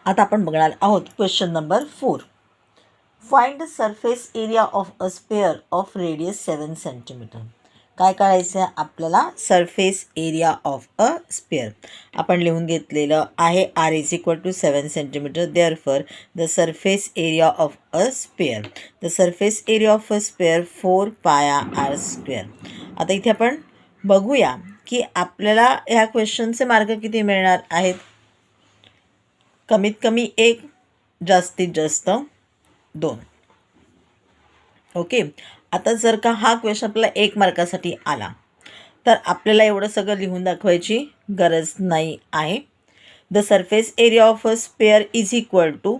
आता आपण बघणार आहोत question number 4. Find the surface area of a sphere of radius 7 centimetre. काय करायचं आहे आपल्याला? Surface area of a sphere आपण लिहून घेतलेलं आहे. R is equal to 7 centimetre. Therefore the surface area of a sphere, the surface area of a sphere 4 pi R square. आता इथे आपण बघूया की आपल्याला ह्या क्वेश्चनचे मार्क किती मिळणार आहेत. कमीत कमी 1, जास्तीत जास्त 2. ओके. आता जर का हा क्वेश्चन आपल्याला 1 मार्कासाठी आला तर आपल्याला एवढं सगळं लिहून दाखवायची गरज नाही आहे. The surface area of a sphere is equal to,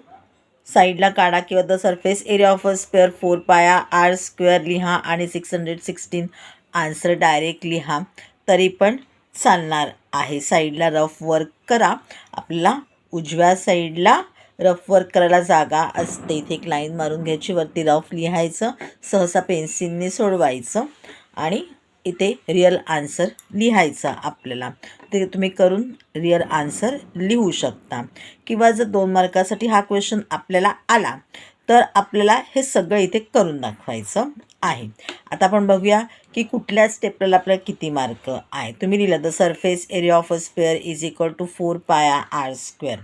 साईडला काढा किंवा the surface area of a sphere 4 pi R square लिहा आणि 616 आन्सर डायरेक्ट लिहा तरी पण चालणार आहे. साईडला रफ वर्क करा. आपल्याला उजव्या साईडला रफ वर्क करायला जागा असते. इथे एक लाईन मारून घ्यायची, वरती रफ लिहायचं, सहसा पेन्सिलने सोडवायचं आणि इथे रिअल आन्सर लिहायचा. आपल्याला ते तुम्ही करून रिअल आन्सर लिहू शकता. किंवा जर 2 मार्कासाठी हा क्वेश्चन आपल्याला आला तर आपल्याला हे सगळं इथे करून दाखवायचं आहे. आता आपण बघूया की कुठल्या स्टेपला आपल्याला किती मार्क आहे. तुम्ही लिहिलं the surface area of a square is equal to 4 pi R square.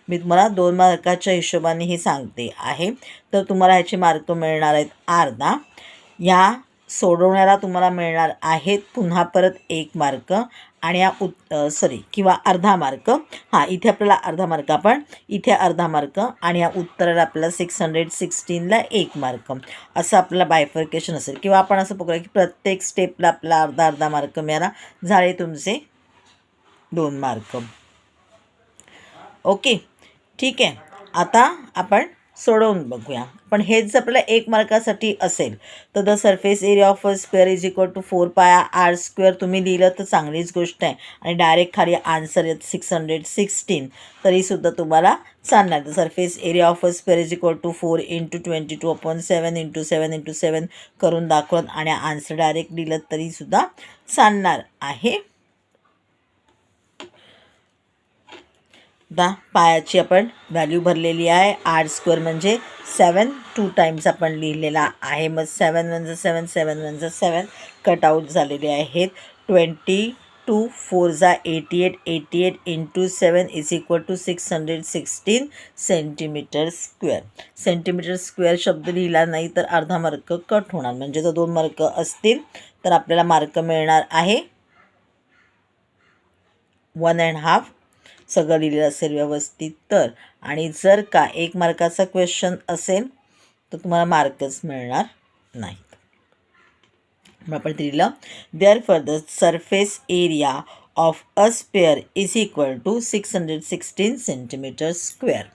मी तुम्हाला 2 मार्काच्या हिशोबाने हे सांगते आहे. तर तुम्हाला ह्याचे मार्क मिळणार आहेत अर्धा. ह्या सोडवण्याला तुम्हाला मिळणार आहेत पुन्हा परत 1 मार्क आणि किंवा अर्धा मार्क. हां, इथे आपल्याला अर्धा मार्क, आपण इथे अर्धा मार्क आणि या उत्तराला आपल्याला 616ला 1 मार्क, असं आपल्याला बायफर्केशन असेल. किंवा आपण असं बघूया की प्रत्येक स्टेपला आपला अर्धा अर्धा मार्क मिळाला, झाले तुमचे 2 मार्क. ओके, ठीक आहे. आता आपण सोडवून बघूया. पण हेच जर आपल्याला 1 मार्कासाठी असेल तर the surface area of a square is equal to 4 pi R square तुम्ही लिहिलं तर चांगलीच गोष्ट आहे. आणि डायरेक्ट खाली आन्सर येत 616 तरीसुद्धा तुम्हाला चालणार. The surface area of a square is equal to 4 × 22/7 × 7 × 7 करून दाखवत आणि आन्सर डायरेक्ट लिहिलं तरीसुद्धा चालणार आहे. दा पायाची आपण व्हॅल्यू भरलेली आहे. आर स्क्वेअर म्हणजे 7 2 टाईम्स आपण लिहिलेला आहे. मग 7 1 7 7 1 7 कटआउट झालेले आहेत. 22 4 88 88 × 7 is equal to 616 centimetre square. Centimetre square शब्द लिहिला नाही तर अर्धा मार्क कट होणार. म्हणजे जर 2 मार्क असतील तर आपल्याला मार्क मिळणार आहे 1.5. सगळं लिहिलेलं असेल व्यवस्थित तर. आणि जर का 1 मार्काचा क्वेश्चन असेल तर तुम्हाला मार्कच मिळणार नाहीत. मग आपण लिहिलं therefore the surface area of a sphere is equal to 616 centimetre square.